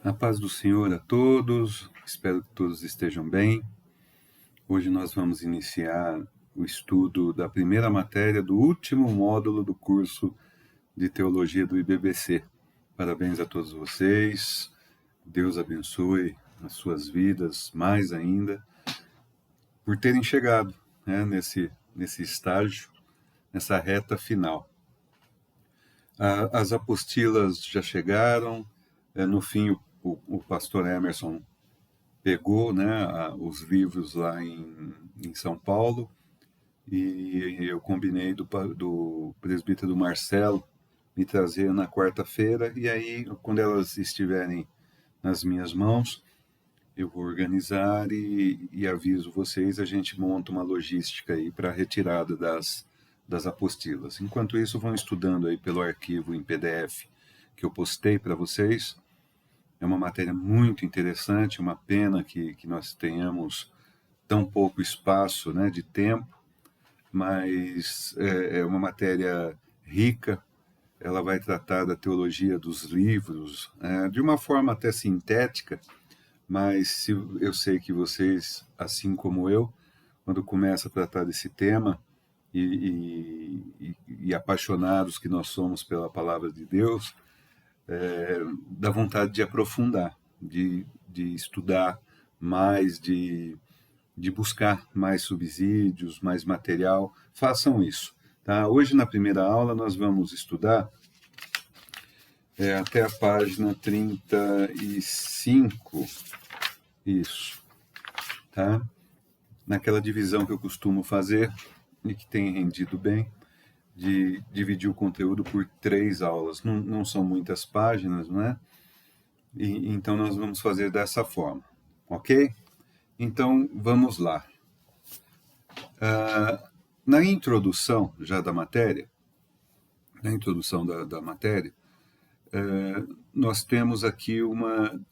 A paz do Senhor a todos, espero que todos estejam bem. Hoje nós vamos iniciar o estudo da primeira matéria do último módulo do curso de Teologia do IBBC. Parabéns a todos vocês, Deus abençoe as suas vidas mais ainda, por terem chegado, nesse estágio, nessa reta final. As apostilas já chegaram, no fim o pastor Emerson pegou, os livros lá em São Paulo, e eu combinei do presbítero Marcelo me trazer na quarta-feira, e aí, quando elas estiverem nas minhas mãos, eu vou organizar e aviso vocês, a gente monta uma logística aí para a retirada das apostilas. Enquanto isso, vão estudando aí pelo arquivo em PDF que eu postei para vocês. É uma matéria muito interessante, uma pena que nós tenhamos tão pouco espaço, de tempo, mas é uma matéria rica. Ela vai tratar da teologia dos livros, de uma forma até sintética, mas eu sei que vocês, assim como eu, quando começa a tratar desse tema, e apaixonados que nós somos pela palavra de Deus, dá vontade de aprofundar, de estudar mais, de buscar mais subsídios, mais material. Façam isso. Tá? Hoje, na primeira aula, nós vamos estudar até a página 35, isso, tá? Naquela divisão que eu costumo fazer e que tem rendido bem, de dividir o conteúdo por 3 aulas. Não são muitas páginas, não é? Então, nós vamos fazer dessa forma, ok? Então, vamos lá. Na introdução já da matéria, nós temos aqui uma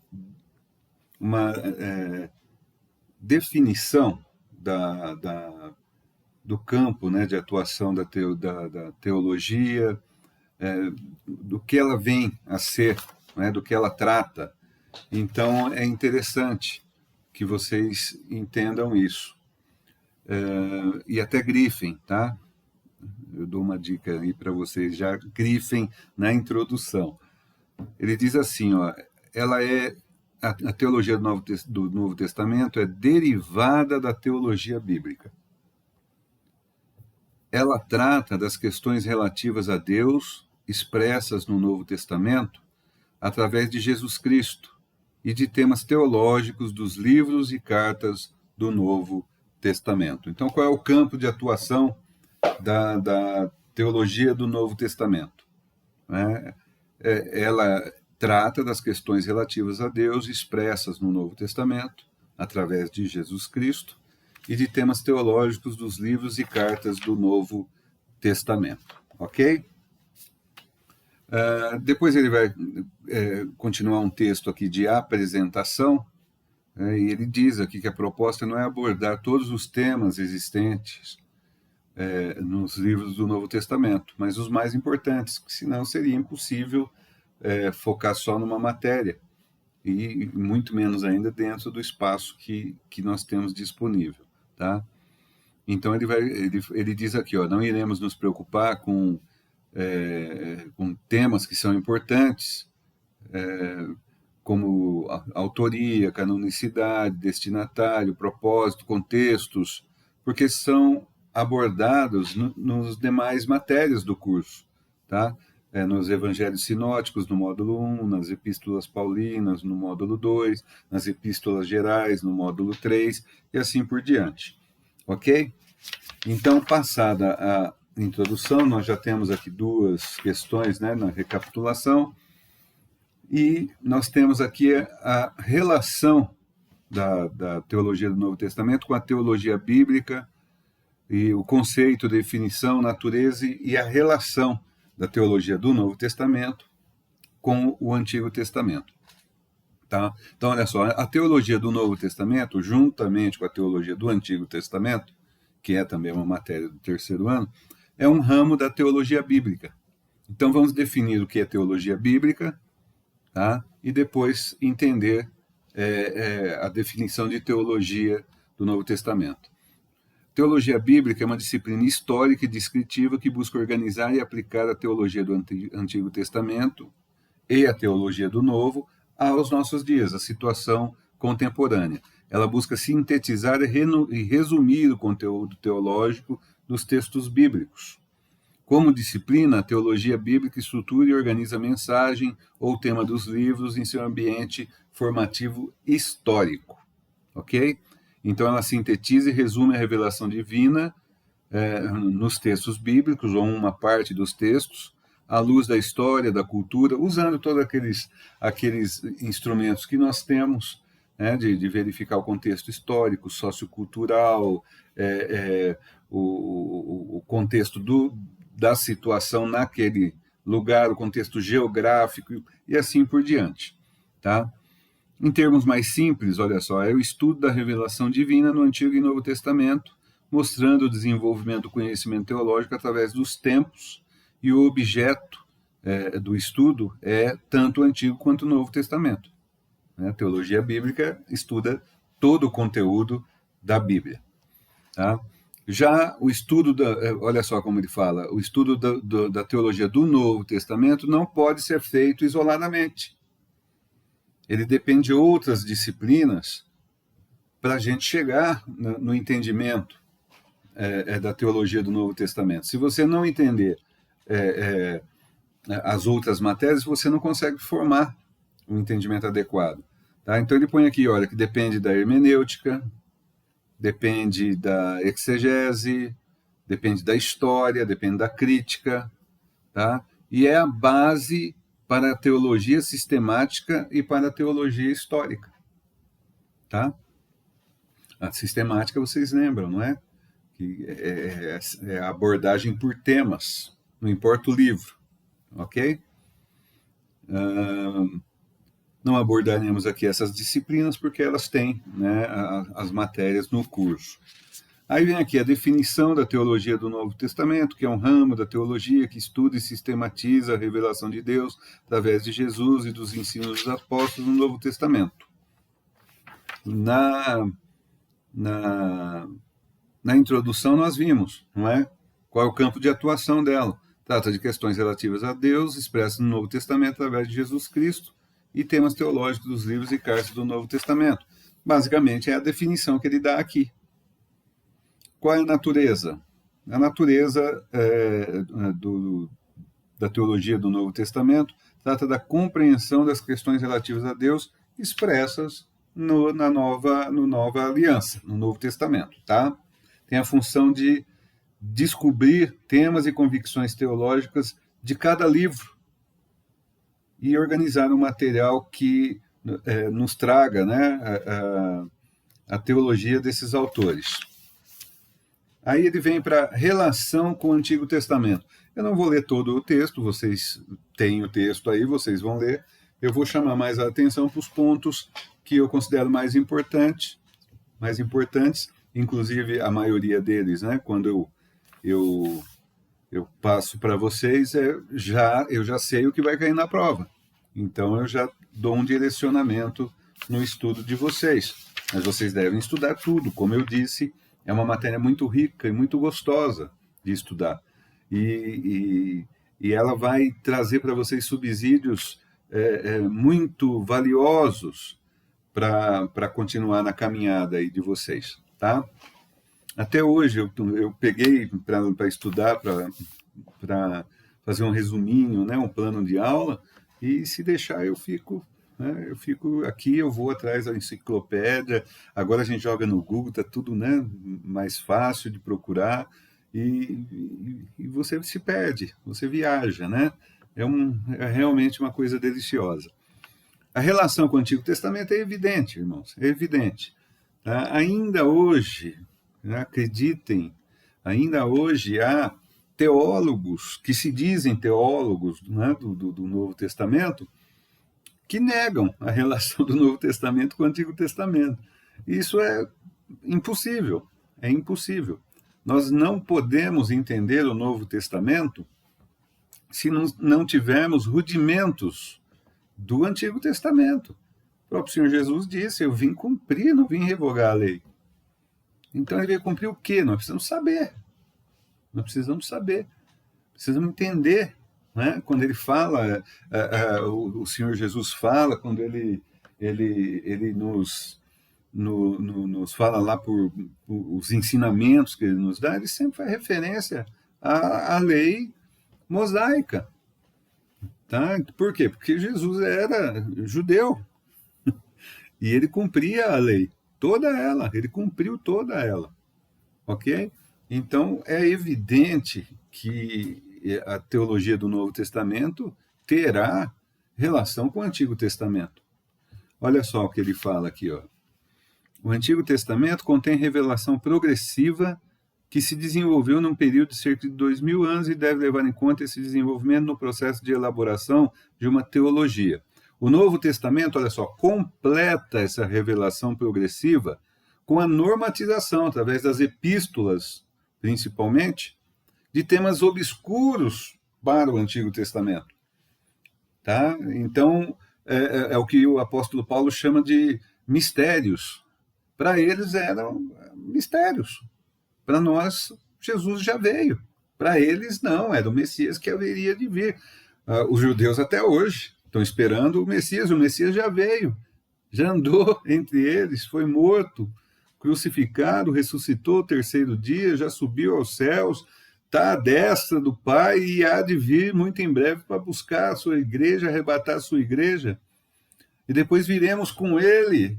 definição do campo, de atuação da teologia, do que ela vem a ser, do que ela trata. Então, é interessante que vocês entendam isso. E até grifem, tá? Eu dou uma dica aí para vocês, já grifem na introdução. Ele diz assim, ela a teologia do Novo Testamento é derivada da teologia bíblica. Ela trata das questões relativas a Deus, expressas no Novo Testamento, através de Jesus Cristo, e de temas teológicos dos livros e cartas do Novo Testamento. Então, qual é o campo de atuação da teologia do Novo Testamento? Ela trata das questões relativas a Deus, expressas no Novo Testamento, através de Jesus Cristo, e de temas teológicos dos livros e cartas do Novo Testamento. Ok? Depois ele vai continuar um texto aqui de apresentação, e ele diz aqui que a proposta não é abordar todos os temas existentes nos livros do Novo Testamento, mas os mais importantes, senão seria impossível focar só numa matéria, e muito menos ainda dentro do espaço que nós temos disponível. Tá? Então ele diz aqui, não iremos nos preocupar com temas que são importantes, como autoria, canonicidade, destinatário, propósito, contextos, porque são abordados nos demais matérias do curso, tá? Nos evangelhos sinóticos, no módulo 1, nas epístolas paulinas, no módulo 2, nas epístolas gerais, no módulo 3, e assim por diante. Ok? Então, passada a introdução, nós já temos aqui 2 questões, na recapitulação, e nós temos aqui a relação da teologia do Novo Testamento com a teologia bíblica, e o conceito, definição, natureza e a relação da teologia do Novo Testamento com o Antigo Testamento. Tá? Então, olha só, a teologia do Novo Testamento, juntamente com a teologia do Antigo Testamento, que é também uma matéria do 3º ano, é um ramo da teologia bíblica. Então, vamos definir o que é teologia bíblica, tá? E depois entender a definição de teologia do Novo Testamento. Teologia bíblica é uma disciplina histórica e descritiva que busca organizar e aplicar a teologia do Antigo Testamento e a teologia do Novo aos nossos dias, a situação contemporânea. Ela busca sintetizar e resumir o conteúdo teológico dos textos bíblicos. Como disciplina, a teologia bíblica estrutura e organiza a mensagem ou tema dos livros em seu ambiente formativo histórico, ok? Então, ela sintetiza e resume a revelação divina nos textos bíblicos, ou uma parte dos textos, à luz da história, da cultura, usando todos aqueles instrumentos que nós temos, né, de verificar o contexto histórico, sociocultural, o contexto da situação naquele lugar, o contexto geográfico e assim por diante, tá? Em termos mais simples, olha só, é o estudo da revelação divina no Antigo e Novo Testamento, mostrando o desenvolvimento do conhecimento teológico através dos tempos, e o objeto do estudo é tanto o Antigo quanto o Novo Testamento. A teologia bíblica estuda todo o conteúdo da Bíblia. Tá? Já o estudo, olha só como ele fala, o estudo da teologia do Novo Testamento não pode ser feito isoladamente. Ele depende de outras disciplinas para a gente chegar no entendimento da teologia do Novo Testamento. Se você não entender as outras matérias, você não consegue formar um entendimento adequado. Tá? Então ele põe aqui, olha, que depende da hermenêutica, depende da exegese, depende da história, depende da crítica, tá? E é a base para a teologia sistemática e para a teologia histórica, tá? A sistemática vocês lembram, não é? Que é a abordagem por temas, não importa o livro, ok? Não abordaremos aqui essas disciplinas porque elas têm, né, as matérias no curso. Aí vem aqui a definição da teologia do Novo Testamento, que é um ramo da teologia que estuda e sistematiza a revelação de Deus através de Jesus e dos ensinos dos apóstolos no Novo Testamento. Na introdução nós vimos, não é? Qual é o campo de atuação dela. Trata de questões relativas a Deus, expressas no Novo Testamento através de Jesus Cristo, e temas teológicos dos livros e cartas do Novo Testamento. Basicamente é a definição que ele dá aqui. Qual é a natureza? A natureza da teologia do Novo Testamento trata da compreensão das questões relativas a Deus expressas na nova aliança, no Novo Testamento. Tá? Tem a função de descobrir temas e convicções teológicas de cada livro e organizar um material que nos traga, né, a teologia desses autores. Aí ele vem para a relação com o Antigo Testamento. Eu não vou ler todo o texto, vocês têm o texto aí, vocês vão ler. Eu vou chamar mais a atenção para os pontos que eu considero mais importantes, inclusive a maioria deles, né? Quando eu passo para vocês, eu já sei o que vai cair na prova. Então eu já dou um direcionamento no estudo de vocês. Mas vocês devem estudar tudo, como eu disse. É uma matéria muito rica e muito gostosa de estudar. E ela vai trazer para vocês subsídios muito valiosos para continuar na caminhada aí de vocês. Tá? Até hoje eu peguei para estudar, para fazer um resuminho, né, um plano de aula, e se deixar eu fico aqui, eu vou atrás da enciclopédia, agora a gente joga no Google, está tudo, né, mais fácil de procurar, e você se perde, você viaja, né? É realmente uma coisa deliciosa. A relação com o Antigo Testamento é evidente, irmãos, é evidente. Tá? Ainda hoje, né, acreditem, ainda hoje há teólogos que se dizem teólogos, né, do Novo Testamento, que negam a relação do Novo Testamento com o Antigo Testamento. Isso é impossível, é impossível. Nós não podemos entender o Novo Testamento se não tivermos rudimentos do Antigo Testamento. O próprio Senhor Jesus disse: eu vim cumprir, não vim revogar a lei. Então ele veio cumprir o quê? Nós precisamos saber. Nós precisamos saber. Precisamos entender. Né? Quando ele fala, o Senhor Jesus fala, quando ele nos fala lá por os ensinamentos que ele nos dá, ele sempre faz referência à lei mosaica. Tá? Por quê? Porque Jesus era judeu e ele cumpria a lei, toda ela, ele cumpriu toda ela, ok? Então é evidente que a teologia do Novo Testamento terá relação com o Antigo Testamento. Olha só o que ele fala aqui, ó. O Antigo Testamento contém revelação progressiva que se desenvolveu num período de cerca de 2000 anos e deve levar em conta esse desenvolvimento no processo de elaboração de uma teologia. O Novo Testamento, olha só, completa essa revelação progressiva com a normatização, através das epístolas, principalmente, de temas obscuros para o Antigo Testamento. Tá? Então, é o que o apóstolo Paulo chama de mistérios. Para eles eram mistérios. Para nós, Jesus já veio. Para eles, não, era o Messias que haveria de vir. Os judeus até hoje estão esperando o Messias já veio. Já andou entre eles, foi morto, crucificado, ressuscitou o terceiro dia, já subiu aos céus, está à destra do Pai e há de vir muito em breve para buscar a sua igreja, arrebatar a sua igreja. E depois viremos com ele,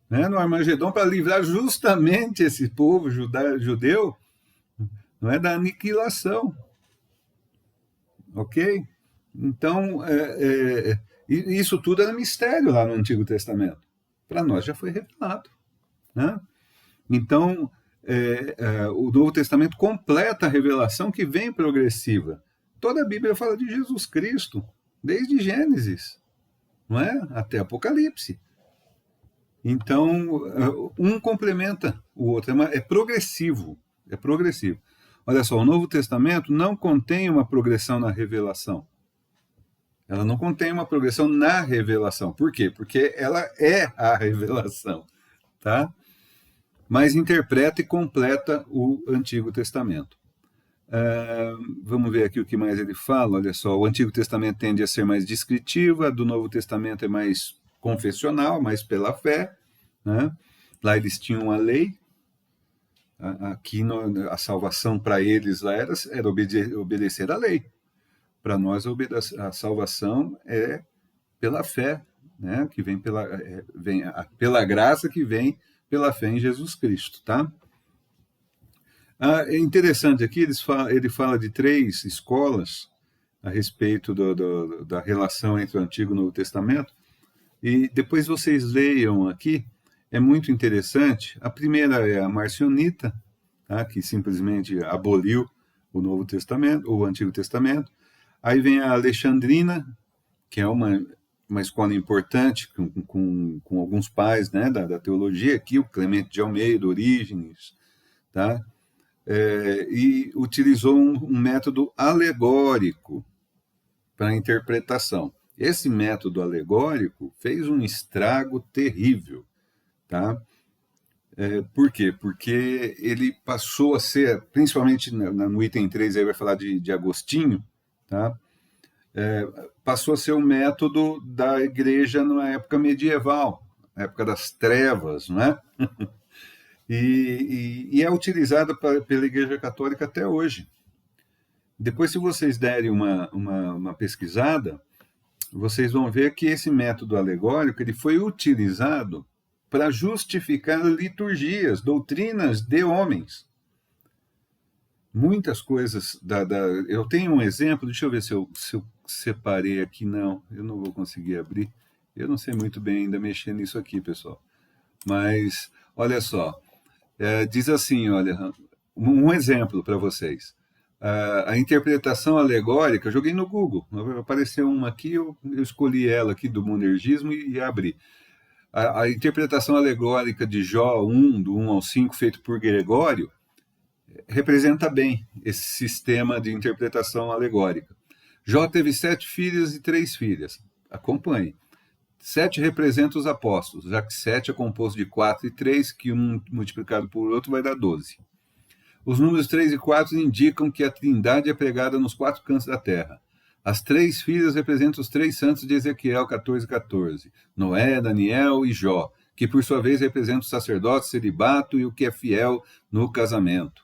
né, no Armagedon, para livrar justamente esse povo judeu, não é, da aniquilação. Ok? Então, isso tudo era mistério lá no Antigo Testamento. Para nós já foi revelado. Né? Então, o Novo Testamento completa a revelação que vem progressiva. Toda a Bíblia fala de Jesus Cristo, desde Gênesis, não é? Até Apocalipse. Então, um complementa o outro, é progressivo. É progressivo. Olha só, o Novo Testamento não contém uma progressão na revelação. Ela não contém uma progressão na revelação. Por quê? Porque ela é a revelação, tá? Mas interpreta e completa o Antigo Testamento. Vamos ver aqui o que mais ele fala. Olha só, o Antigo Testamento tende a ser mais descritiva, a do Novo Testamento é mais confessional, mais pela fé. Né? Lá eles tinham a lei. Aqui a salvação para eles lá era obedecer à lei. Para nós a salvação é pela fé, né? Que vem pela graça que vem pela fé em Jesus Cristo, tá? É interessante aqui, ele fala de 3 escolas a respeito da relação entre o Antigo e o Novo Testamento, e depois vocês leiam aqui, é muito interessante. A primeira é a marcionita, tá? Que simplesmente aboliu o Novo Testamento, o Antigo Testamento. Aí vem a alexandrina, que é uma escola importante, com alguns pais, né, da teologia aqui, o Clemente de Almeida, Orígenes, tá? E utilizou um método alegórico para a interpretação. Esse método alegórico fez um estrago terrível. Tá? Por quê? Porque ele passou a ser, principalmente no item 3, aí vai falar de Agostinho, tá? Passou a ser um método da igreja na época medieval, na época das trevas, não é? E é utilizada pela Igreja Católica até hoje. Depois, se vocês derem uma pesquisada, vocês vão ver que esse método alegórico ele foi utilizado para justificar liturgias, doutrinas de homens. Muitas coisas eu tenho um exemplo, deixa eu ver se eu separei aqui. Não, eu não vou conseguir abrir. Eu não sei muito bem ainda mexer nisso aqui, pessoal. Mas, olha só, diz assim, olha, um exemplo para vocês. A interpretação alegórica, eu joguei no Google, apareceu uma aqui, eu escolhi ela aqui do monergismo e abri. A interpretação alegórica de Jó 1, do 1 ao 5, feito por Gregório, representa bem esse sistema de interpretação alegórica. Jó teve 7 filhos e 3 filhas. Acompanhe. 7 representa os apóstolos, já que 7 é composto de 4 e 3, que um multiplicado por outro vai dar 12. Os números 3 e 4 indicam que a Trindade é pregada nos 4 cantos da terra. As 3 filhas representam os 3 santos de Ezequiel 14:14, Noé, Daniel e Jó, que por sua vez representam o sacerdote, celibato e o que é fiel no casamento.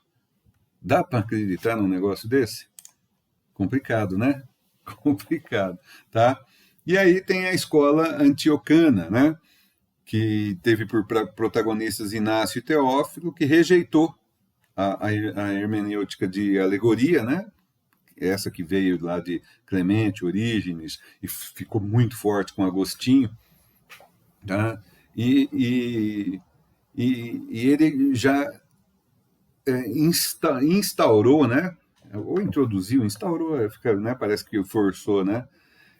Dá para acreditar num negócio desse? Complicado, né? Complicado, tá? E aí tem a escola antioquana, né? Que teve por protagonistas Inácio e Teófilo, que rejeitou a hermenêutica de alegoria, né? Essa que veio lá de Clemente, Orígenes, e ficou muito forte com Agostinho, tá? E ele já instaurou, né? Ou introduziu, instaurou, né? Parece que forçou, né?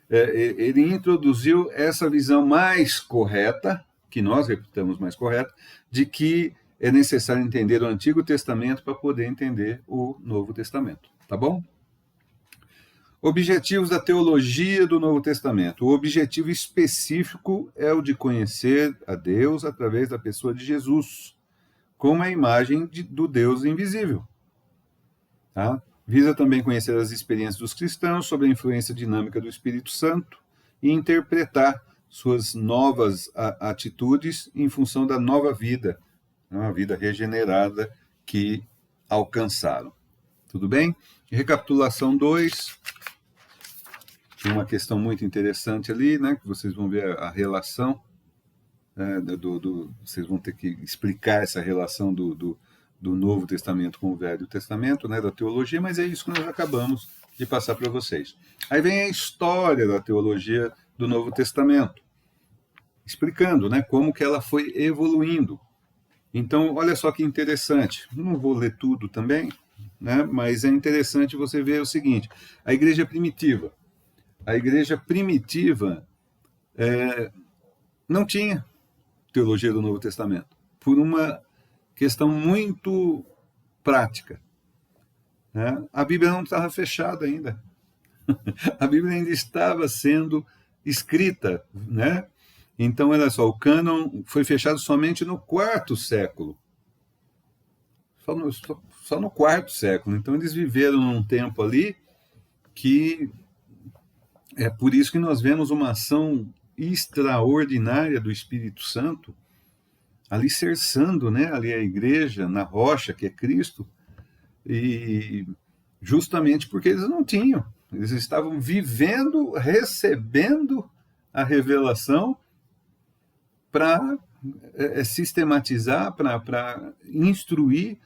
Ele introduziu essa visão mais correta, que nós reputamos mais correta, de que é necessário entender o Antigo Testamento para poder entender o Novo Testamento, tá bom? Objetivos da teologia do Novo Testamento. O objetivo específico é o de conhecer a Deus através da pessoa de Jesus, como a imagem do Deus invisível. Tá? Visa também conhecer as experiências dos cristãos sobre a influência dinâmica do Espírito Santo e interpretar suas novas atitudes em função da nova vida, uma vida regenerada que alcançaram. Tudo bem? Recapitulação 2. Tem uma questão muito interessante ali, né, que vocês vão ver a relação, vocês vão ter que explicar essa relação do Novo Testamento com o Velho Testamento, né, da teologia, mas é isso que nós acabamos de passar para vocês. Aí vem a história da teologia do Novo Testamento, explicando, né, como que ela foi evoluindo. Então, olha só que interessante. Não vou ler tudo também, né, mas é interessante você ver o seguinte: a igreja primitiva. A igreja primitiva não tinha teologia do Novo Testamento, por uma questão muito prática. Né? A Bíblia não estava fechada ainda. A Bíblia ainda estava sendo escrita. Né? Então, olha só, o cânon foi fechado somente no quarto século. Só no quarto século. Então, eles viveram num tempo ali que... É por isso que nós vemos uma ação extraordinária do Espírito Santo alicerçando, né, ali a igreja na rocha que é Cristo, e justamente porque eles não tinham, eles estavam vivendo, recebendo a revelação para sistematizar, para instruir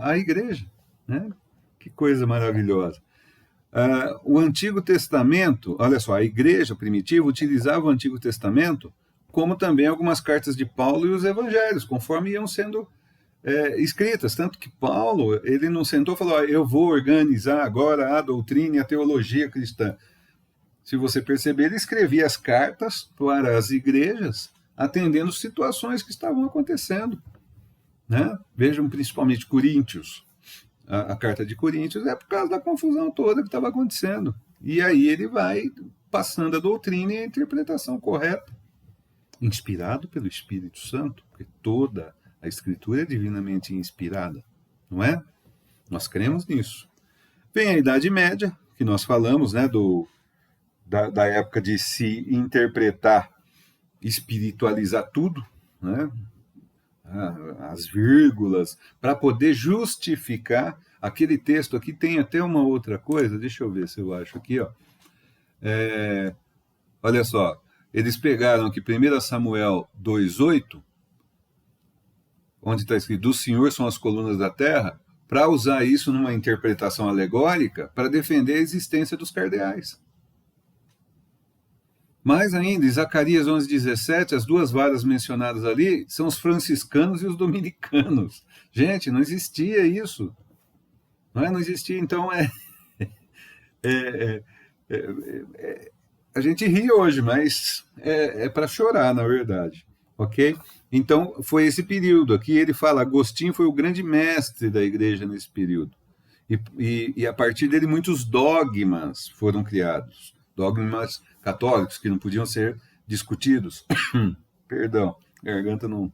a igreja, né? Que coisa maravilhosa. O Antigo Testamento, olha só, a igreja primitiva utilizava o Antigo Testamento como também algumas cartas de Paulo e os evangelhos, conforme iam sendo escritas. Tanto que Paulo, ele não sentou e falou, eu vou organizar agora a doutrina e a teologia cristã. Se você perceber, ele escrevia as cartas para as igrejas, atendendo situações que estavam acontecendo. Né? Vejam principalmente Coríntios. A carta de Coríntios é por causa da confusão toda que estava acontecendo. E aí ele vai passando a doutrina e a interpretação correta, inspirado pelo Espírito Santo, porque toda a Escritura é divinamente inspirada, não é? Nós cremos nisso. Vem a Idade Média, que nós falamos, né, da época de se interpretar, espiritualizar tudo, né? As vírgulas, para poder justificar aquele texto aqui. Tem até uma outra coisa, deixa eu ver se eu acho aqui, ó. Olha só, eles pegaram aqui 1 Samuel 2,8, onde está escrito, do Senhor são as colunas da terra, para usar isso numa interpretação alegórica, para defender a existência dos cardeais. Mais ainda, em Zacarias 11:17, as duas varas mencionadas ali são os franciscanos e os dominicanos. Gente, não existia isso. Não existia, então a gente ri hoje, mas é para chorar, na verdade. Ok? Então, foi esse período. Aqui ele fala, Agostinho foi o grande mestre da igreja nesse período. E a partir dele muitos dogmas foram criados. Dogmas católicos, que não podiam ser discutidos. Perdão, a garganta não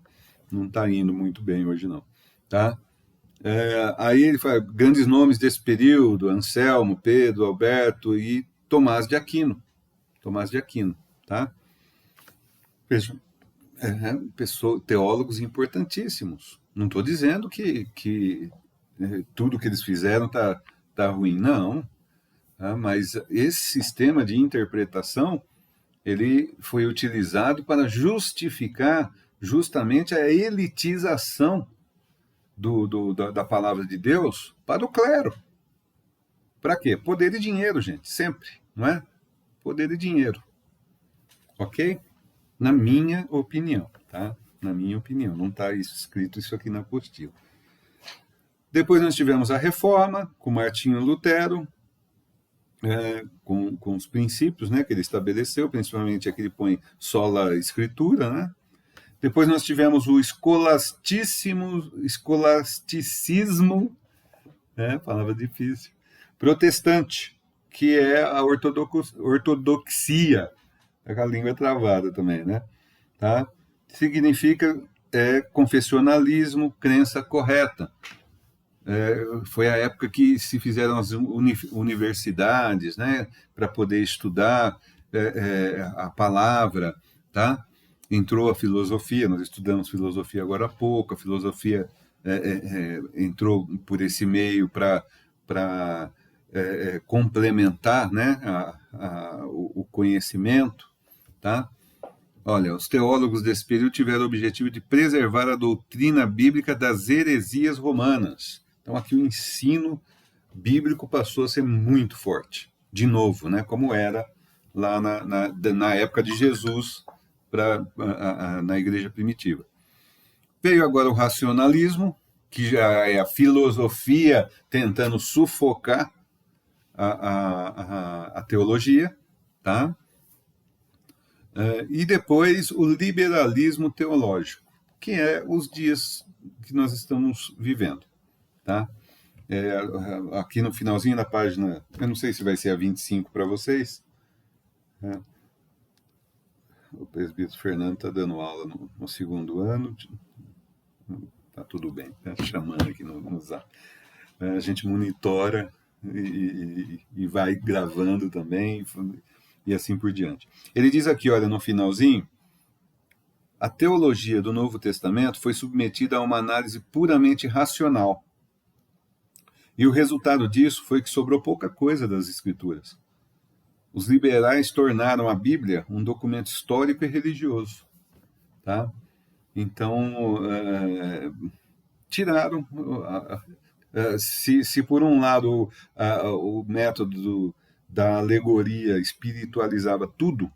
está indo muito bem hoje não, tá? Aí ele fala grandes nomes desse período: Anselmo, Pedro, Alberto e Tomás de Aquino. Tomás de Aquino, tá? Teólogos importantíssimos. Não estou dizendo que tudo que eles fizeram tá ruim, não. Tá? Mas esse sistema de interpretação ele foi utilizado para justificar justamente a elitização da palavra de Deus para o clero. Para quê? Poder e dinheiro, gente, sempre, não é? Poder e dinheiro. Ok? Na minha opinião, tá? Na minha opinião, não está escrito isso aqui na apostila. Depois nós tivemos a Reforma, com Martinho Lutero, com os princípios, né, que ele estabeleceu, principalmente aqui ele põe sola escritura, né? Depois nós tivemos o escolasticismo, palavra difícil, protestante, que é a ortodoxia, com a língua travada também, né? Tá? Significa confessionalismo, crença correta. Foi a época que se fizeram as universidades, né, para poder estudar a palavra, tá? Entrou a filosofia, nós estudamos filosofia agora há pouco, a filosofia entrou por esse meio para complementar, né, o conhecimento, tá? Olha, os teólogos desse período tiveram o objetivo de preservar a doutrina bíblica das heresias romanas. Então aqui o ensino bíblico passou a ser muito forte, de novo, né, como era lá na época de Jesus, na igreja primitiva. Veio agora o racionalismo, que já é a filosofia tentando sufocar a teologia, tá? E depois o liberalismo teológico, que é os dias que nós estamos vivendo, tá? Aqui no finalzinho da página, eu não sei se vai ser a 25 para vocês, o presbítero Fernando está dando aula no segundo ano, tá tudo bem, tá chamando aqui no Zap. A gente monitora e vai gravando também, e assim por diante. Ele diz aqui, olha, no finalzinho, a teologia do Novo Testamento foi submetida a uma análise puramente racional. E o resultado disso foi que sobrou pouca coisa das Escrituras. Os liberais tornaram a Bíblia um documento histórico e religioso. Tá? Então, tiraram... Se por um lado o método da alegoria espiritualizava tudo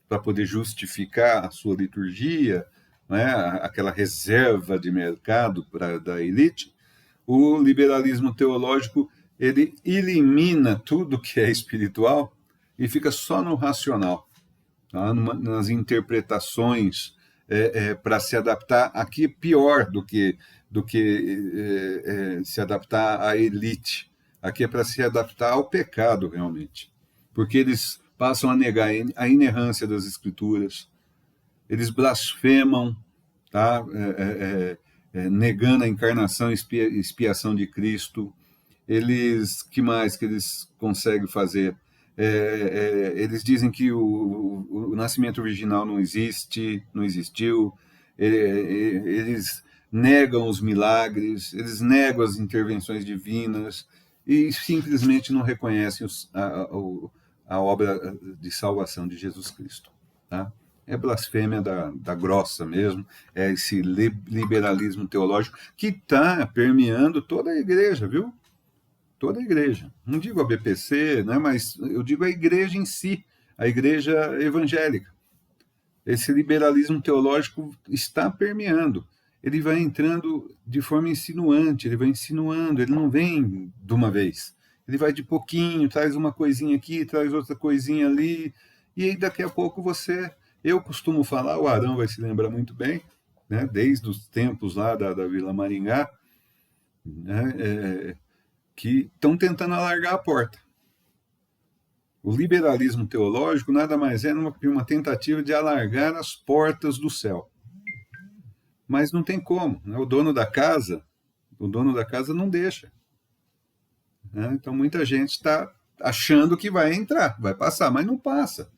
para poder justificar a sua liturgia, né, aquela reserva de mercado da elite, o liberalismo teológico ele elimina tudo que é espiritual e fica só no racional, tá? Nas interpretações para se adaptar. Aqui pior do que se adaptar à elite. Aqui é para se adaptar ao pecado, realmente. Porque eles passam a negar a inerrância das Escrituras, eles blasfemam, tá? Negando a encarnação e expiação de Cristo. Que mais que eles conseguem fazer? Eles dizem que o nascimento original não existiu. Eles negam os milagres, eles negam as intervenções divinas e simplesmente não reconhecem a obra de salvação de Jesus Cristo. Tá? É blasfêmia da grossa mesmo, é esse liberalismo teológico que está permeando toda a igreja, viu? Toda a igreja. Não digo a BPC, né, mas eu digo a igreja em si, a igreja evangélica. Esse liberalismo teológico está permeando. Ele vai entrando de forma insinuante, ele vai insinuando, ele não vem de uma vez. Ele vai de pouquinho, traz uma coisinha aqui, traz outra coisinha ali, e aí daqui a pouco eu costumo falar, o Arão vai se lembrar muito bem, né, desde os tempos lá da Vila Maringá, né, que estão tentando alargar a porta. O liberalismo teológico nada mais é que uma tentativa de alargar as portas do céu. Mas não tem como, né? O dono da casa não deixa. Né? Então muita gente está achando que vai entrar, vai passar, mas não passa.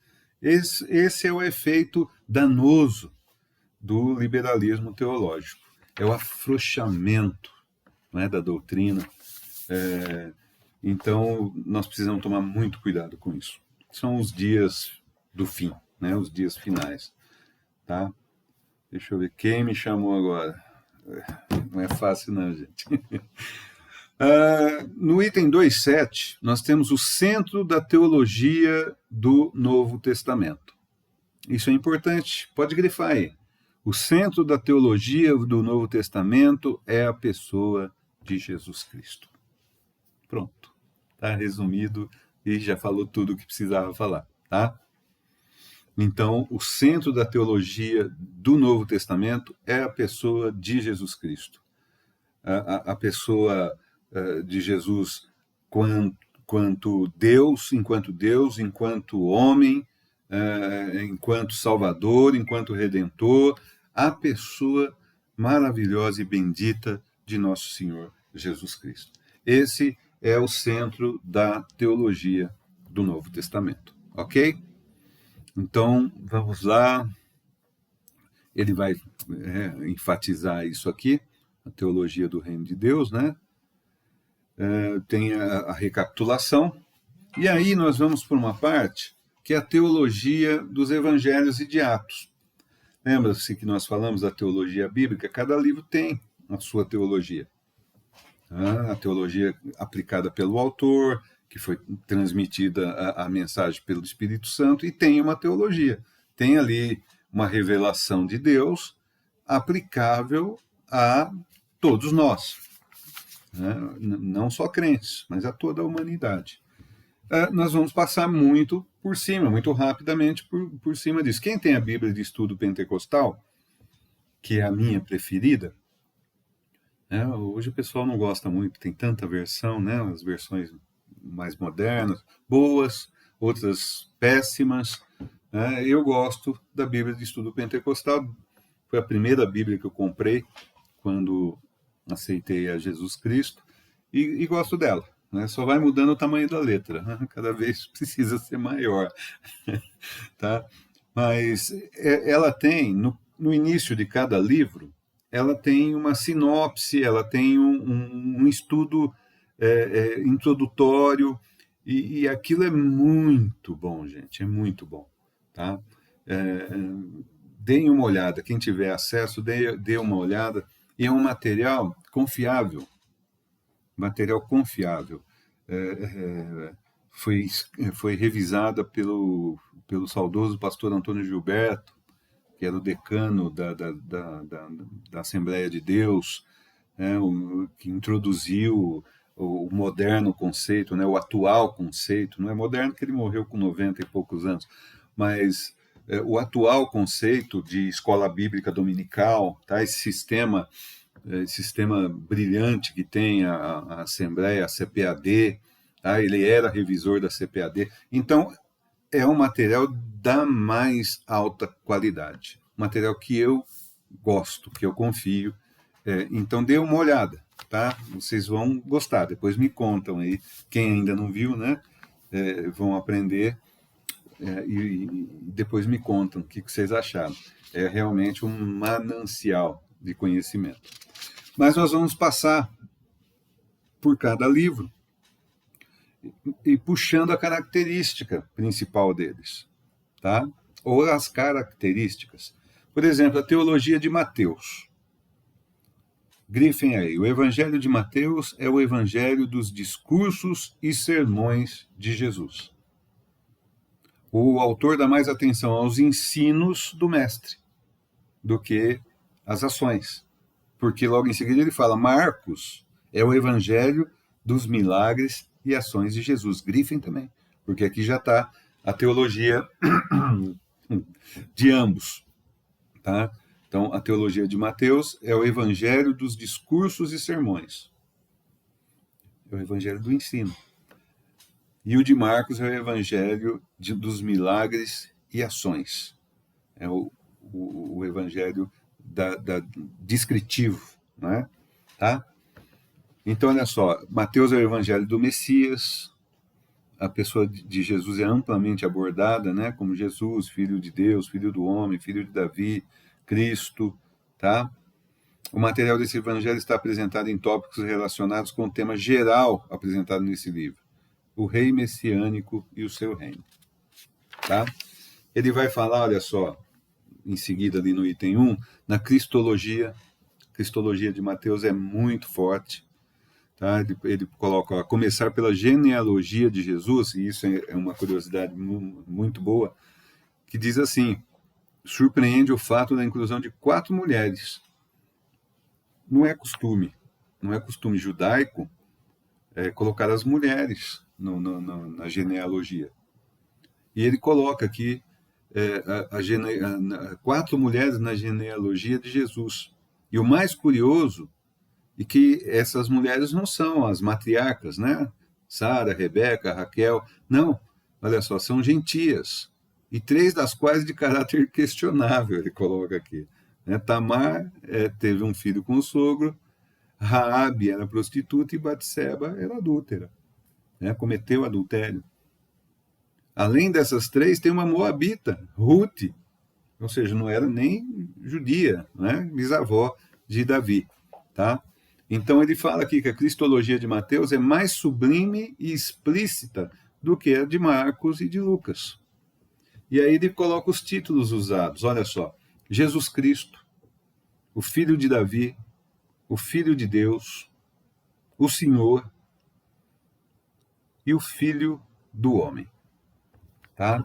Esse é o efeito danoso do liberalismo teológico. É o afrouxamento, né, da doutrina. Então, nós precisamos tomar muito cuidado com isso. São os dias do fim, né, os dias finais. Tá? Deixa eu ver quem me chamou agora. Não é fácil, não, gente. No item 2.7, nós temos o centro da teologia do Novo Testamento. Isso é importante, pode grifar aí. O centro da teologia do Novo Testamento é a pessoa de Jesus Cristo. Pronto, está resumido e já falou tudo o que precisava falar, tá? Então, o centro da teologia do Novo Testamento é a pessoa de Jesus Cristo. A pessoa de Jesus enquanto Deus, enquanto homem, enquanto Salvador, enquanto Redentor, a pessoa maravilhosa e bendita de nosso Senhor Jesus Cristo. Esse é o centro da teologia do Novo Testamento, ok? Então, vamos lá. Ele vai enfatizar isso aqui, a teologia do reino de Deus, né? Tem a recapitulação, e aí nós vamos por uma parte que é a teologia dos evangelhos e de Atos. Lembra-se que nós falamos da teologia bíblica? Cada livro tem a sua teologia. A teologia aplicada pelo autor, que foi transmitida a mensagem pelo Espírito Santo, e tem uma teologia. Tem ali uma revelação de Deus aplicável a todos nós. Né? Não só crentes, mas a toda a humanidade. Nós vamos passar muito por cima, muito rapidamente por cima disso. Quem tem a Bíblia de Estudo Pentecostal, que é a minha preferida, hoje o pessoal não gosta muito, tem tanta versão, né? As versões mais modernas, boas, outras péssimas. Eu gosto da Bíblia de Estudo Pentecostal, foi a primeira Bíblia que eu comprei quando aceitei a Jesus Cristo, e gosto dela. Né? Só vai mudando o tamanho da letra, né? Cada vez precisa ser maior. Tá? Mas ela tem, no início de cada livro, ela tem uma sinopse, ela tem um estudo introdutório, e aquilo é muito bom, gente, é muito bom. Tá? Deem uma olhada, quem tiver acesso, dê uma olhada, e é um material confiável. Foi revisada pelo saudoso pastor Antônio Gilberto, que era o decano da Assembleia de Deus, que introduziu o moderno conceito, né, o atual conceito. Não é moderno porque ele morreu com 90 e poucos anos, mas o atual conceito de escola bíblica dominical, tá, esse sistema brilhante que tem a Assembleia, a CPAD, tá? Ele era revisor da CPAD. Então, é um material da mais alta qualidade. Material que eu gosto, que eu confio. Então, dê uma olhada, tá? Vocês vão gostar. Depois me contam aí. Quem ainda não viu, né? Vão aprender e depois me contam o que vocês acharam. É realmente um manancial de conhecimento. Mas nós vamos passar por cada livro e puxando a característica principal deles, tá? Ou as características. Por exemplo, a teologia de Mateus. Grifem aí, o Evangelho de Mateus é o Evangelho dos discursos e sermões de Jesus. O autor dá mais atenção aos ensinos do mestre do que às ações. Porque logo em seguida ele fala, Marcos é o evangelho dos milagres e ações de Jesus. Grifem também, porque aqui já está a teologia de ambos. Tá? Então, a teologia de Mateus é o evangelho dos discursos e sermões. É o evangelho do ensino. E o de Marcos é o evangelho dos milagres e ações. É o evangelho descritivo, né? Tá? Então, olha só, Mateus é o evangelho do Messias, a pessoa de Jesus é amplamente abordada, né? Como Jesus, filho de Deus, filho do homem, filho de Davi, Cristo, tá? O material desse evangelho está apresentado em tópicos relacionados com o tema geral apresentado nesse livro, o rei messiânico e o seu reino, tá? Ele vai falar, olha só, em seguida ali no item 1, na cristologia. A cristologia de Mateus é muito forte, tá? Ele coloca, ó, começar pela genealogia de Jesus, e isso é uma curiosidade muito boa, que diz assim, surpreende o fato da inclusão de 4 mulheres. Não é costume judaico colocar as mulheres na genealogia. E ele coloca aqui 4 mulheres na genealogia de Jesus. E o mais curioso é que essas mulheres não são as matriarcas, né? Sara, Rebeca, Raquel. Não, olha só, são gentias. E 3 das quais de caráter questionável, ele coloca aqui. Né? Tamar teve um filho com o sogro, Raabe era prostituta e Batseba era adúltera, né? Cometeu adultério. Além dessas 3, tem uma moabita, Ruth, ou seja, não era nem judia, né? Bisavó de Davi, tá? Então ele fala aqui que a cristologia de Mateus é mais sublime e explícita do que a de Marcos e de Lucas. E aí ele coloca os títulos usados, olha só, Jesus Cristo, o Filho de Davi, o Filho de Deus, o Senhor e o Filho do Homem. Tá?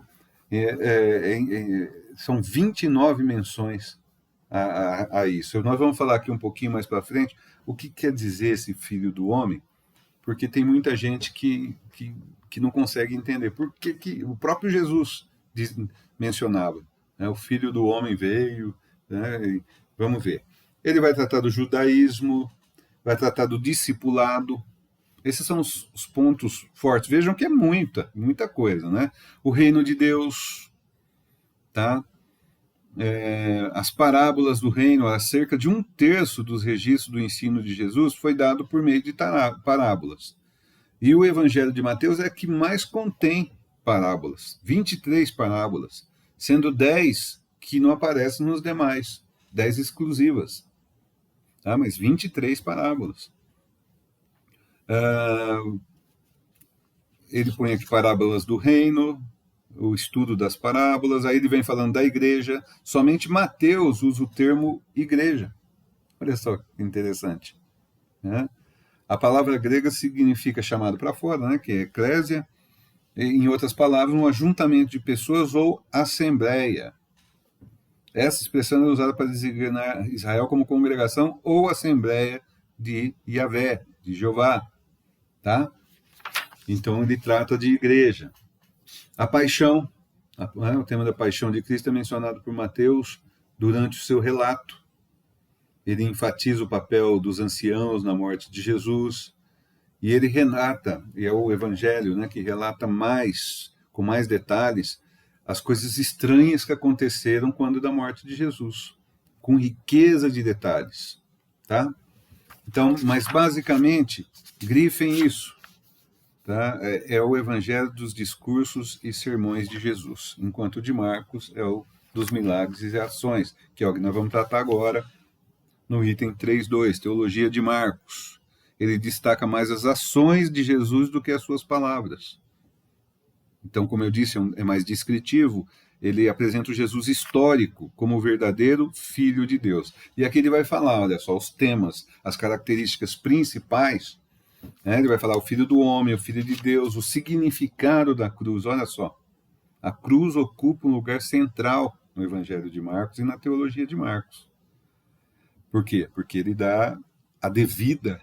São 29 menções a isso. Nós vamos falar aqui um pouquinho mais para frente o que quer dizer esse Filho do Homem, porque tem muita gente que não consegue entender. Por que o próprio Jesus mencionava, né? O Filho do Homem veio, né? Vamos ver. Ele vai tratar do judaísmo, vai tratar do discipulado. Esses são os pontos fortes. Vejam que é muita coisa, né? O reino de Deus, tá? As parábolas do reino, cerca de 1/3 dos registros do ensino de Jesus foi dado por meio de parábolas. E o evangelho de Mateus é que mais contém parábolas, 23 parábolas, sendo 10 que não aparecem nos demais, 10 exclusivas, tá? Mas 23 parábolas. Ele põe aqui parábolas do reino, o estudo das parábolas, aí ele vem falando da igreja, somente Mateus usa o termo igreja. Olha só que interessante, né? A palavra grega significa chamado para fora, né, que é eclésia, em outras palavras, um ajuntamento de pessoas ou assembleia. Essa expressão é usada para designar Israel como congregação ou assembleia de Yahvé, de Jeová, tá? Então ele trata de igreja. A paixão, o tema da paixão de Cristo é mencionado por Mateus durante o seu relato. Ele enfatiza o papel dos anciãos na morte de Jesus, e ele relata, e é o evangelho, né, que relata com mais detalhes, as coisas estranhas que aconteceram quando da morte de Jesus, com riqueza de detalhes, tá? Então, mas basicamente, grifem isso, tá? É o evangelho dos discursos e sermões de Jesus, enquanto o de Marcos é o dos milagres e ações, que é o que nós vamos tratar agora no item 3.2, Teologia de Marcos. Ele destaca mais as ações de Jesus do que as suas palavras. Então, como eu disse, é mais descritivo. Ele apresenta o Jesus histórico como o verdadeiro Filho de Deus. E aqui ele vai falar, olha só, os temas, as características principais, né? Ele vai falar o Filho do Homem, o Filho de Deus, o significado da cruz. Olha só, a cruz ocupa um lugar central no Evangelho de Marcos e na teologia de Marcos. Por quê? Porque ele dá a devida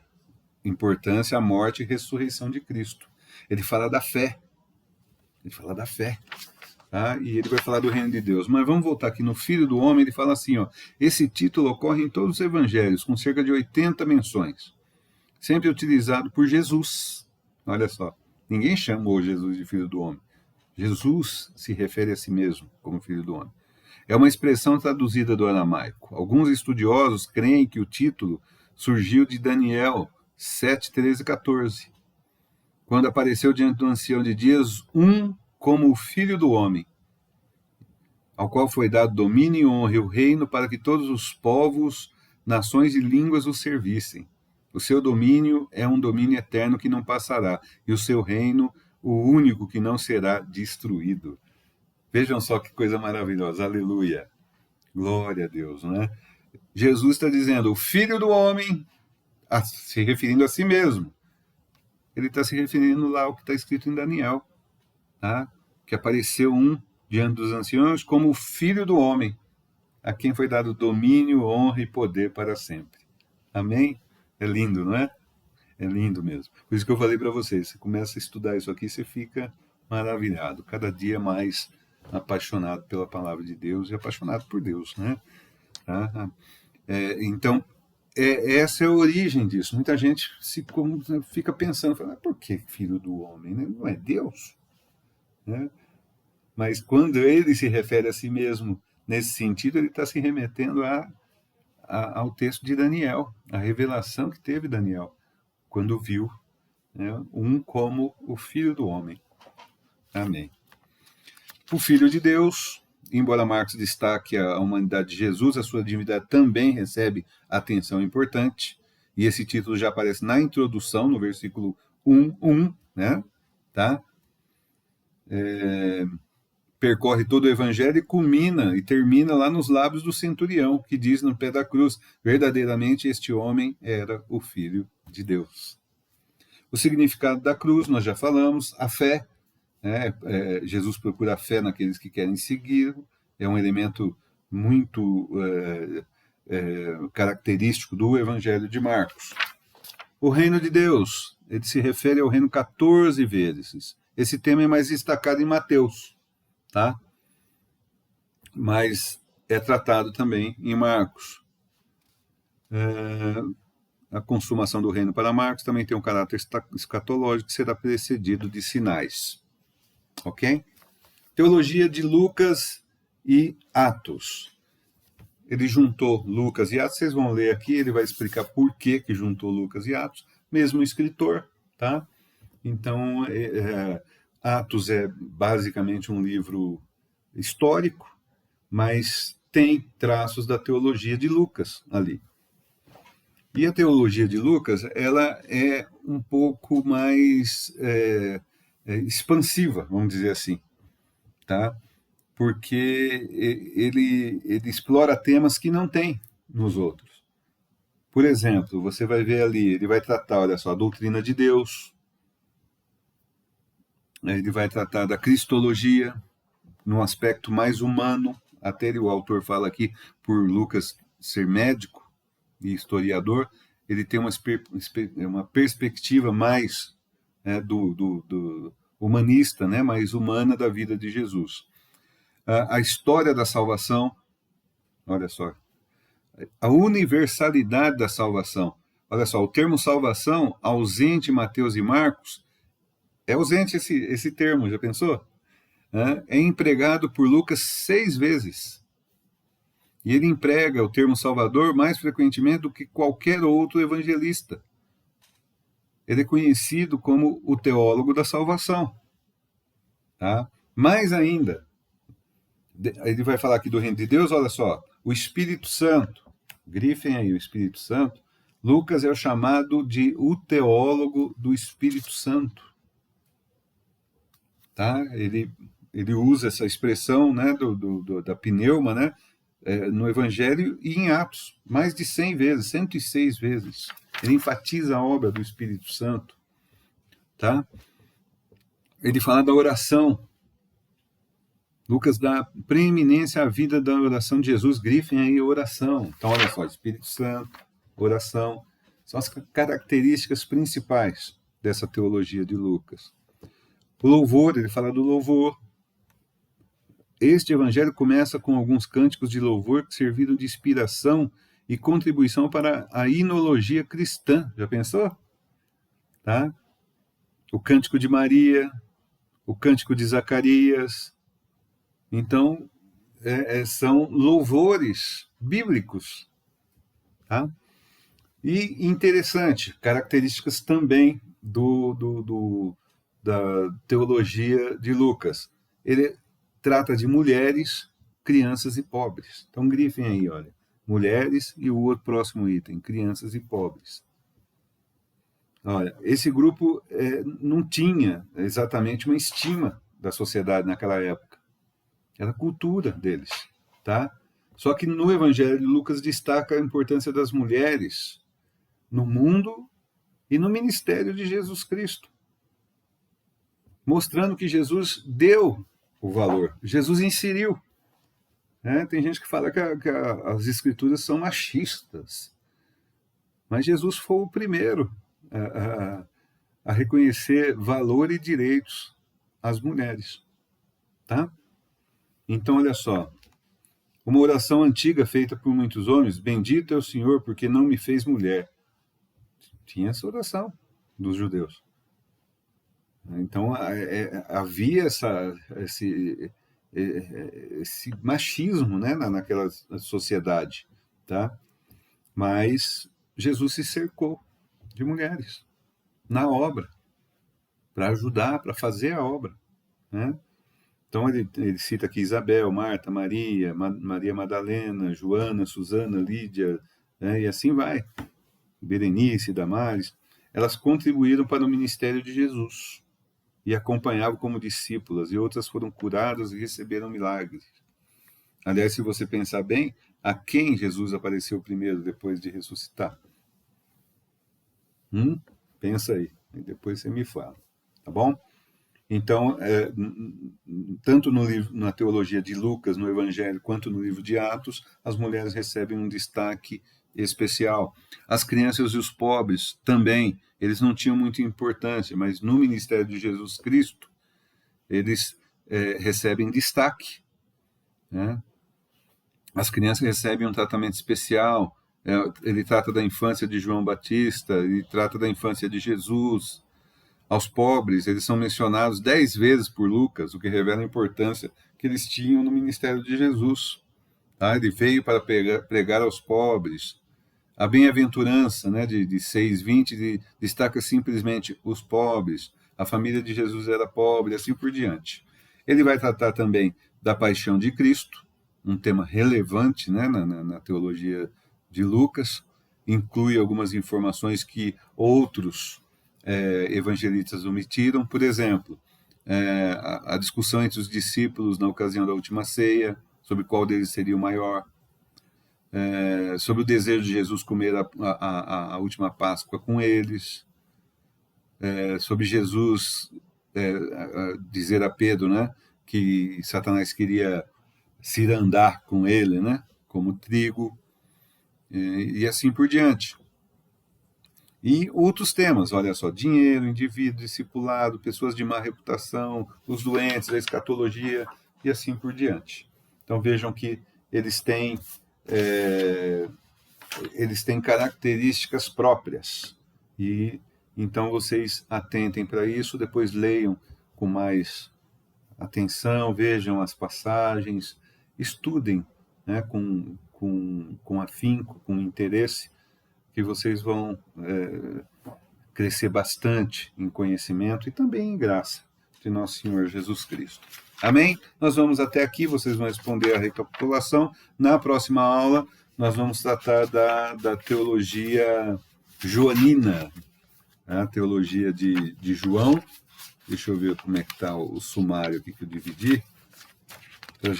importância à morte e ressurreição de Cristo. Ele fala da fé. Tá? E ele vai falar do reino de Deus. Mas vamos voltar aqui no Filho do Homem, ele fala assim, ó, esse título ocorre em todos os evangelhos, com cerca de 80 menções, sempre utilizado por Jesus. Olha só, Ninguém chamou Jesus de filho do homem. Jesus se refere a si mesmo como filho do homem. É uma expressão traduzida do aramaico. Alguns estudiosos creem que o título surgiu de Daniel 7, 13 e 14, quando apareceu diante do ancião de dias como o filho do homem, ao qual foi dado domínio e honra e o reino para que todos os povos, nações e línguas o servissem. O seu domínio é um domínio eterno que não passará, e o seu reino, o único que não será destruído. Vejam só que coisa maravilhosa, aleluia, glória a Deus, né? Jesus está dizendo, o filho do homem, se referindo a si mesmo. Ele está se referindo lá ao que está escrito em Daniel, tá? Que apareceu diante dos anciãos como o filho do homem, a quem foi dado domínio, honra e poder para sempre. Amém? É lindo, não é? É lindo mesmo. Por isso que eu falei para vocês, você começa a estudar isso aqui, você fica maravilhado, cada dia mais apaixonado pela palavra de Deus e apaixonado por Deus, né? Tá? Então, essa é a origem disso. Muita gente fica pensando, por que filho do homem? Né? Não é Deus? Né? Mas quando ele se refere a si mesmo nesse sentido, ele está se remetendo ao texto de Daniel, a revelação que teve Daniel, quando viu, né, como o filho do homem. Amém. O filho de Deus, embora Marcos destaque a humanidade de Jesus, a sua divindade também recebe atenção importante, e esse título já aparece na introdução, no versículo 1, né? Tá? Percorre todo o evangelho e culmina e termina lá nos lábios do centurião, que diz no pé da cruz, verdadeiramente este homem era o Filho de Deus. O significado da cruz, nós já falamos, a fé, Jesus procura a fé naqueles que querem seguir, é um elemento muito característico do Evangelho de Marcos. O reino de Deus, ele se refere ao reino 14 vezes. Esse tema é mais destacado em Mateus, tá? Mas é tratado também em Marcos. A consumação do reino para Marcos também tem um caráter escatológico que será precedido de sinais. Ok? Teologia de Lucas e Atos. Ele juntou Lucas e Atos, vocês vão ler aqui, ele vai explicar por que juntou Lucas e Atos, mesmo escritor, tá? Então, Atos é basicamente um livro histórico, mas tem traços da teologia de Lucas ali. E a teologia de Lucas, ela é um pouco mais expansiva, vamos dizer assim, tá? Porque ele explora temas que não tem nos outros. Por exemplo, você vai ver ali, ele vai tratar, olha só, a doutrina de Deus, ele vai tratar da cristologia, num aspecto mais humano, até o autor fala aqui, por Lucas ser médico e historiador, ele tem uma perspectiva mais do humanista, né, mais humana da vida de Jesus. A história da salvação, olha só, a universalidade da salvação. Olha só, o termo salvação, ausente em Mateus e Marcos, é ausente esse termo, já pensou? É empregado por Lucas 6 vezes. E ele emprega o termo Salvador mais frequentemente do que qualquer outro evangelista. Ele é conhecido como o teólogo da salvação. Tá? Mais ainda, ele vai falar aqui do reino de Deus, olha só, o Espírito Santo, grifem aí o Espírito Santo, Lucas é o chamado de o teólogo do Espírito Santo. Tá? Ele usa essa expressão, né, da pneuma, né, no Evangelho e em Atos, mais de 100 vezes, 106 vezes. Ele enfatiza a obra do Espírito Santo. Tá? Ele fala da oração. Lucas dá preeminência à vida da oração de Jesus, grifem aí oração. Então, olha só, Espírito Santo, oração, são as características principais dessa teologia de Lucas. O louvor, ele fala do louvor. Este evangelho começa com alguns cânticos de louvor que serviram de inspiração e contribuição para a hinologia cristã. Já pensou? Tá? o Cântico de Maria, o Cântico de Zacarias. Então, são louvores bíblicos. Tá? E interessante, características também da teologia de Lucas. Ele trata de mulheres, crianças e pobres. Então, grifem aí, olha. Mulheres e o outro próximo item, crianças e pobres. Olha, esse grupo não tinha exatamente uma estima da sociedade naquela época. Era a cultura deles, tá? Só que no Evangelho de Lucas destaca a importância das mulheres no mundo e no ministério de Jesus Cristo, mostrando que Jesus deu o valor, Jesus inseriu. Tem gente que fala que as escrituras são machistas, mas Jesus foi o primeiro a reconhecer valor e direitos às mulheres. Tá? Então, olha só, uma oração antiga feita por muitos homens: bendito é o Senhor porque não me fez mulher. Tinha essa oração dos judeus. Então, havia esse machismo, né, naquela sociedade. Tá? Mas Jesus se cercou de mulheres na obra, para ajudar, para fazer a obra. Né? Então, ele cita aqui Isabel, Marta, Maria, Maria Madalena, Joana, Susana, Lídia, né? E assim vai. Berenice, Damares. Elas contribuíram para o ministério de Jesus e acompanhavam como discípulas, e outras foram curadas e receberam milagres. Aliás, se você pensar bem, a quem Jesus apareceu primeiro depois de ressuscitar? Pensa aí, e depois você me fala, tá bom? Então, tanto na teologia de Lucas, no Evangelho, quanto no livro de Atos, as mulheres recebem um destaque especial. As crianças e os pobres também, eles não tinham muita importância, mas no ministério de Jesus Cristo, eles recebem destaque. Né? As crianças recebem um tratamento especial. Ele trata da infância de João Batista, ele trata da infância de Jesus. Aos pobres, eles são mencionados 10 vezes por Lucas, o que revela a importância que eles tinham no ministério de Jesus. Tá? Ele veio para pregar aos pobres. A bem-aventurança, né, de 6:20, destaca simplesmente os pobres. A família de Jesus era pobre, assim por diante. Ele vai tratar também da paixão de Cristo, um tema relevante, né, na teologia de Lucas. Inclui algumas informações que outros evangelistas omitiram. Por exemplo, a discussão entre os discípulos na ocasião da última ceia, sobre qual deles seria o maior, sobre o desejo de Jesus comer a última Páscoa com eles, sobre Jesus dizer a Pedro, né, que Satanás queria cirandar com ele, né, como trigo, e assim por diante. E outros temas, olha só, dinheiro, indivíduo, discipulado, pessoas de má reputação, os doentes, a escatologia e assim por diante. Então vejam que eles têm características próprias. E então vocês atentem para isso, depois leiam com mais atenção, vejam as passagens, estudem, né, com afinco, com interesse, que vocês vão crescer bastante em conhecimento e também em graça de nosso Senhor Jesus Cristo. Amém? Nós vamos até aqui, vocês vão responder a recapitulação. Na próxima aula, nós vamos tratar da teologia joanina, a teologia de João. Deixa eu ver como é que está o sumário aqui que eu dividi, para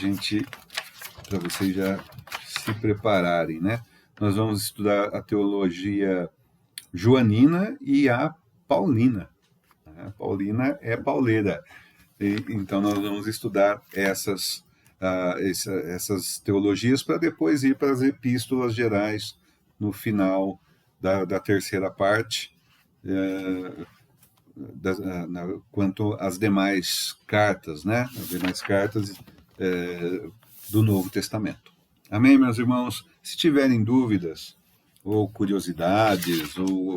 vocês já se prepararem, né? Nós vamos estudar a teologia joanina e a paulina. A paulina é pauleira. Então, nós vamos estudar essas teologias para depois ir para as epístolas gerais no final da terceira parte, quanto às demais cartas, né? As demais cartas do Novo Testamento. Amém, meus irmãos? Se tiverem dúvidas, ou curiosidades, ou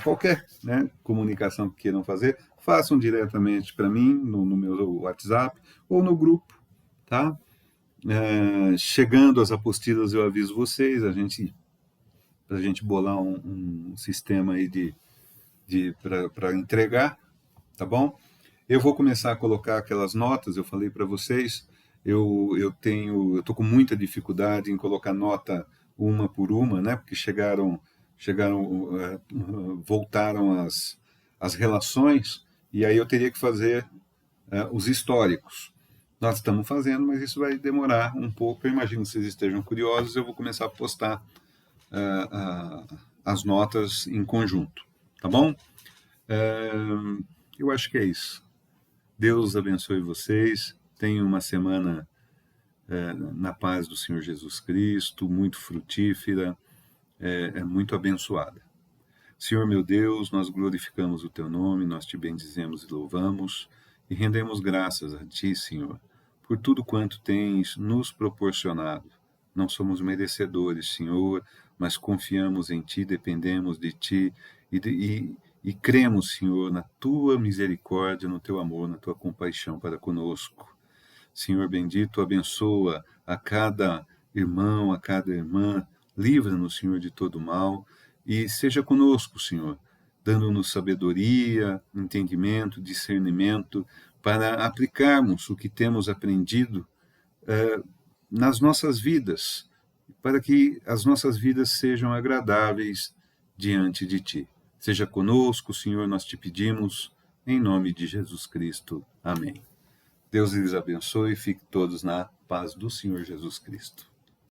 qualquer, né, comunicação que queiram fazer, façam diretamente para mim, no meu WhatsApp, ou no grupo, tá? Chegando as apostilas, eu aviso vocês, para a gente bolar um sistema aí para entregar, tá bom? Eu vou começar a colocar aquelas notas, eu falei para vocês, eu tô com muita dificuldade em colocar nota uma por uma, né? Porque voltaram as relações, e aí eu teria que fazer os históricos. Nós estamos fazendo, mas isso vai demorar um pouco. Eu imagino que vocês estejam curiosos, eu vou começar a postar as notas em conjunto, tá bom? Eu acho que é isso. Deus abençoe vocês. Tenham uma semana na paz do Senhor Jesus Cristo, muito frutífera, muito abençoada. Senhor meu Deus, nós glorificamos o teu nome, nós te bendizemos e louvamos e rendemos graças a ti, Senhor, por tudo quanto tens nos proporcionado. Não somos merecedores, Senhor, mas confiamos em ti, dependemos de ti e cremos, Senhor, na tua misericórdia, no teu amor, na tua compaixão para conosco. Senhor bendito, abençoa a cada irmão, a cada irmã, livra-nos, Senhor, de todo mal e seja conosco, Senhor, dando-nos sabedoria, entendimento, discernimento para aplicarmos o que temos aprendido nas nossas vidas, para que as nossas vidas sejam agradáveis diante de Ti. Seja conosco, Senhor, nós te pedimos, em nome de Jesus Cristo. Amém. Deus lhes abençoe e fiquem todos na paz do Senhor Jesus Cristo.